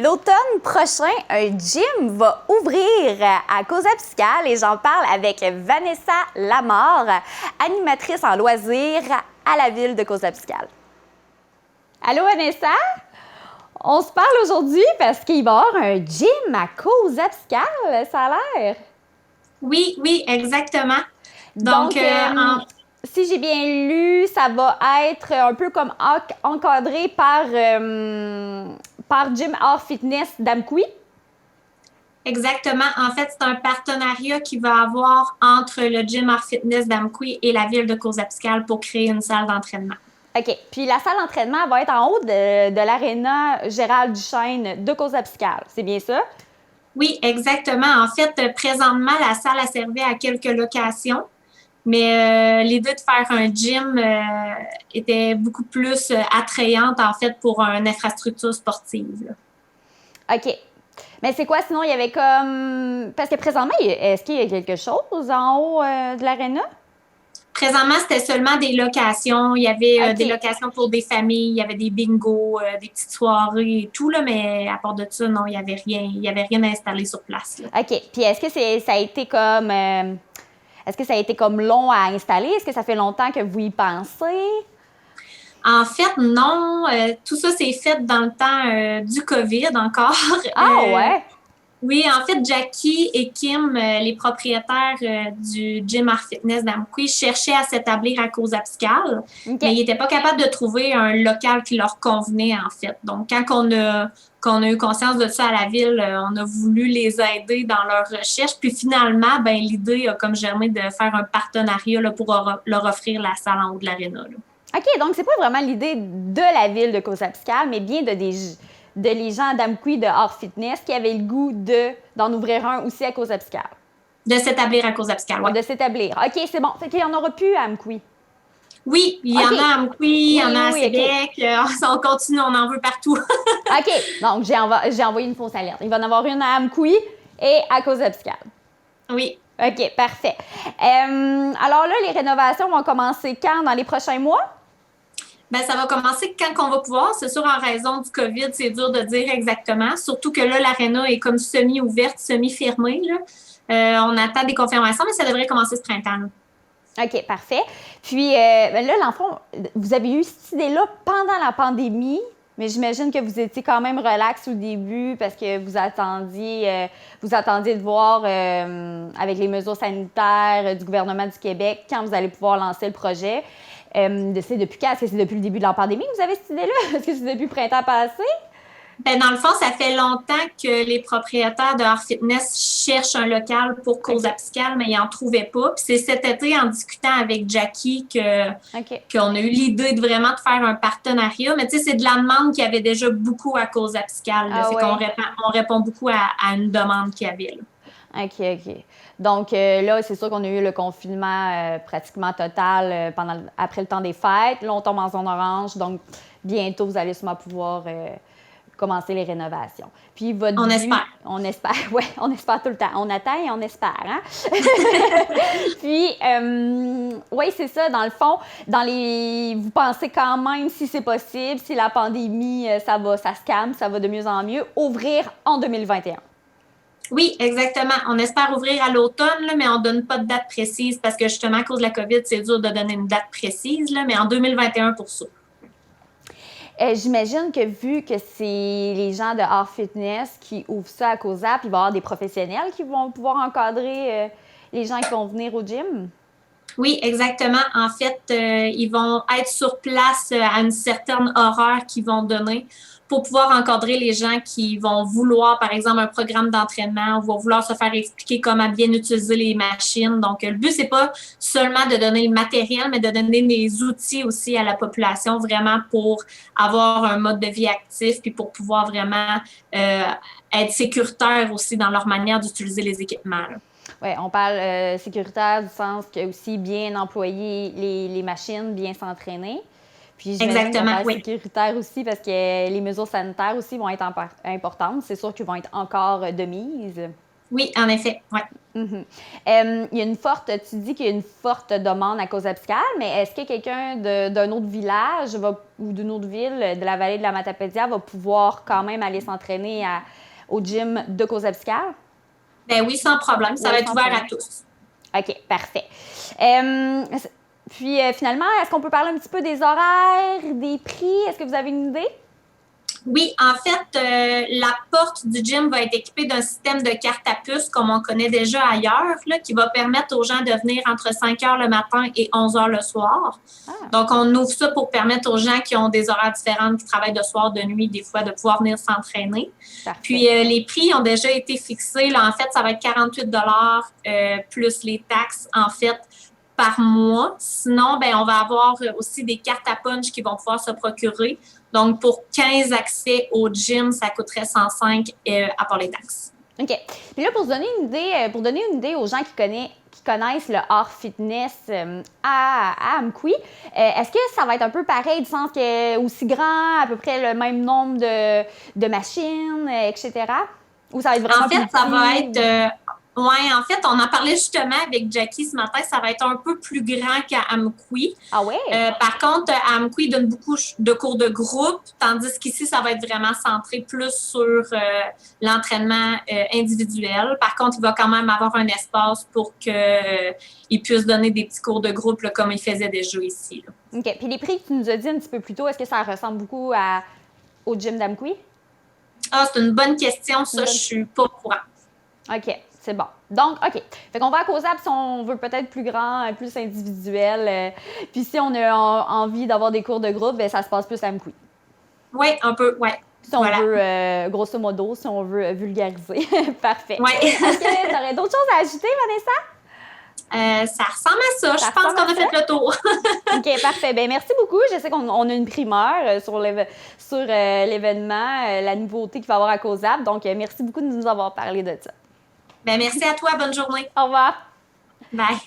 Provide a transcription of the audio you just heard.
L'automne prochain, un gym va ouvrir à Causa-Piscale et j'en parle avec Vanessa Lamarre, animatrice en loisirs à la ville de Causa-Piscale. Allô Vanessa? On se parle aujourd'hui parce qu'il va y avoir un gym à Causa-Piscale, ça a l'air. Oui, exactement. Donc, si j'ai bien lu, ça va être un peu comme encadré par Gym Art Fitness d'Amqui. Exactement. En fait, c'est un partenariat qui va avoir entre le Gym Art Fitness d'Amqui et la ville de Causa-Piscale pour créer une salle d'entraînement. OK. Puis la salle d'entraînement va être en haut de l'aréna Gérald Duchesne de Causa-Piscale. C'est bien ça? Oui, exactement. En fait, présentement, la salle a servi à quelques locations, mais l'idée de faire un gym était beaucoup plus attrayante, en fait, pour une infrastructure sportive, là. OK. Mais c'est quoi sinon? Il y avait comme. Parce que présentement, est-ce qu'il y a quelque chose en haut de l'aréna? Présentement, c'était seulement des locations. Il y avait des OK. locations pour des familles, il y avait des bingos, des petites soirées et tout, là, mais à part de ça, non, il y avait rien installé sur place, là. OK. Puis est-ce que ça a été comme. Est-ce que ça a été comme long à installer? Est-ce que ça fait longtemps que vous y pensez? En fait, non, tout ça s'est fait dans le temps du COVID encore. Ah ouais? Oui, en fait, Jackie et Kim, les propriétaires du Gym Art Fitness d'Amqui, cherchaient à s'établir à Causa-Piscale, OK. mais ils n'étaient pas capables de trouver un local qui leur convenait, en fait. Donc, quand on a eu conscience de ça à la ville, on a voulu les aider dans leur recherche. Puis finalement, ben, l'idée a comme germé de faire un partenariat là, pour leur offrir la salle en haut de l'aréna, là. OK, donc c'est pas vraiment l'idée de la ville de Causa-Piscale, mais bien de les gens d'Amqui de Art Fitness qui avaient le goût d'en ouvrir un aussi à Causa-Piscale. De s'établir à Causa-Piscale, oui. De s'établir. OK, c'est bon. Fait qu'il n'y en aura plus à Amqui. Oui, il y OK. en a à Amqui, il y en Oui, a à oui, OK. Sébec, on continue, on en veut partout. OK. Donc, j'ai envoyé une fausse alerte. Il va y en avoir une à Amqui et à Causa-Piscale. Oui. OK, parfait. Alors là, les rénovations vont commencer quand? Dans les prochains mois? Ben, ça va commencer quand on va pouvoir. C'est sûr, en raison du COVID, c'est dur de dire exactement. Surtout que là, l'aréna est comme semi-ouverte, semi-fermée, là. On attend des confirmations, mais ça devrait commencer ce printemps, là. OK, parfait. Puis là, l'enfant, vous avez eu cette idée-là pendant la pandémie, mais j'imagine que vous étiez quand même relax au début parce que vous attendiez de voir avec les mesures sanitaires du gouvernement du Québec quand vous allez pouvoir lancer le projet. C'est depuis quand? Est-ce que c'est depuis le début de la pandémie que vous avez cette idée-là? Est-ce que c'est depuis le printemps passé? Ben, dans le fond, ça fait longtemps que les propriétaires de Art Fitness cherchent un local pour OK. Causa-Piscale, mais ils n'en trouvaient pas. Puis c'est cet été, en discutant avec Jackie, OK. qu'on a eu l'idée de vraiment de faire un partenariat. Mais tu sais, c'est de la demande qu'il y avait déjà beaucoup à Causa-Piscale, là. Ah Fait qu'on ouais. on répond beaucoup à une demande qu'il y avait, là. OK, OK. Donc là, c'est sûr qu'on a eu le confinement pratiquement total après le temps des fêtes. Là, on tombe en zone orange, donc bientôt, vous allez sûrement pouvoir commencer les rénovations. Puis votre On but, espère. on espère, ouais, on espère tout le temps. On attend et on espère, hein? Puis, oui, c'est ça, dans le fond, vous pensez quand même, si c'est possible, si la pandémie, ça se calme, ça va de mieux en mieux, ouvrir en 2021. Oui, exactement. On espère ouvrir à l'automne, là, mais on ne donne pas de date précise parce que justement, à cause de la COVID, c'est dur de donner une date précise, là, mais en 2021 pour ça. J'imagine que vu que c'est les gens de Art Fitness qui ouvrent ça à COSAP, il va y avoir des professionnels qui vont pouvoir encadrer les gens qui vont venir au gym. Oui, exactement. En fait, ils vont être sur place à une certaine horaire qu'ils vont donner pour pouvoir encadrer les gens qui vont vouloir, par exemple, un programme d'entraînement ou vont vouloir se faire expliquer comment bien utiliser les machines. Donc, le but, c'est pas seulement de donner le matériel, mais de donner des outils aussi à la population vraiment pour avoir un mode de vie actif puis pour pouvoir vraiment être sécuritaire aussi dans leur manière d'utiliser les équipements, là. Oui, on parle sécuritaire du sens que aussi bien employer les machines, bien s'entraîner. Puis j'imagine qu'on Exactement, parle oui. sécuritaire aussi parce que les mesures sanitaires aussi vont être importantes. C'est sûr qu'ils vont être encore de mise. Oui, en effet, oui. Il y a tu dis qu'il y a une forte demande à Cozapiscal, mais est-ce que quelqu'un d'un autre village ou d'une autre ville de la vallée de la Matapédia va pouvoir quand même aller s'entraîner au gym de Cozapiscal? Ben oui, sans problème. Ça Oui, va être sans ouvert problème. à tous. OK, parfait. Puis finalement, est-ce qu'on peut parler un petit peu des horaires, des prix? Est-ce que vous avez une idée? Oui, en fait, la porte du gym va être équipée d'un système de carte à puce comme on connaît déjà ailleurs, là, qui va permettre aux gens de venir entre 5 heures le matin et 11 heures le soir. Donc, on ouvre ça pour permettre aux gens qui ont des horaires différents, qui travaillent de soir, de nuit, des fois, de pouvoir venir s'entraîner. Parfait. Puis, les prix ont déjà été fixés. Là, en fait, ça va être 48 plus les taxes, en fait, par mois. Sinon, ben, on va avoir aussi des cartes à punch qui vont pouvoir se procurer. Donc, pour 15 accès au gym, ça coûterait 105 à part les taxes. OK. Puis là, pour donner une idée aux gens qui connaissent le art fitness à Amqui, est-ce que ça va être un peu pareil, du sens que aussi grand, à peu près le même nombre de machines, etc.? Ou ça va être vraiment En fait, plus ça petit? va être... oui, en fait, on en parlait justement avec Jackie ce matin. Ça va être un peu plus grand qu'à Amqui. Ah ouais? Par contre, Amqui donne beaucoup de cours de groupe, tandis qu'ici, ça va être vraiment centré plus sur l'entraînement individuel. Par contre, il va quand même avoir un espace pour qu'il puisse donner des petits cours de groupe là, comme il faisait déjà ici. Là. OK. Puis les prix que tu nous as dit un petit peu plus tôt, est-ce que ça ressemble beaucoup au gym d'Amqui? Ah, c'est une bonne question. Ça, je suis pas au courant. OK, c'est bon. Donc, OK. Fait qu'on va à COSAP si on veut peut-être plus grand, plus individuel. Puis si on a envie d'avoir des cours de groupe, bien, ça se passe plus à Amqui. Oui, un peu, oui. Si on veut, grosso modo, si on veut vulgariser. Parfait. Oui. Est-ce que tu aurais d'autres choses à ajouter, Vanessa? Ça ressemble à ça. Je pense qu'on a fait le tour. OK, parfait. Bien, merci beaucoup. Je sais qu'on a une primeur sur l'événement, la nouveauté qu'il va y avoir à COSAP. Donc, merci beaucoup de nous avoir parlé de ça. Bien, merci à toi. Bonne journée. Au revoir. Bye.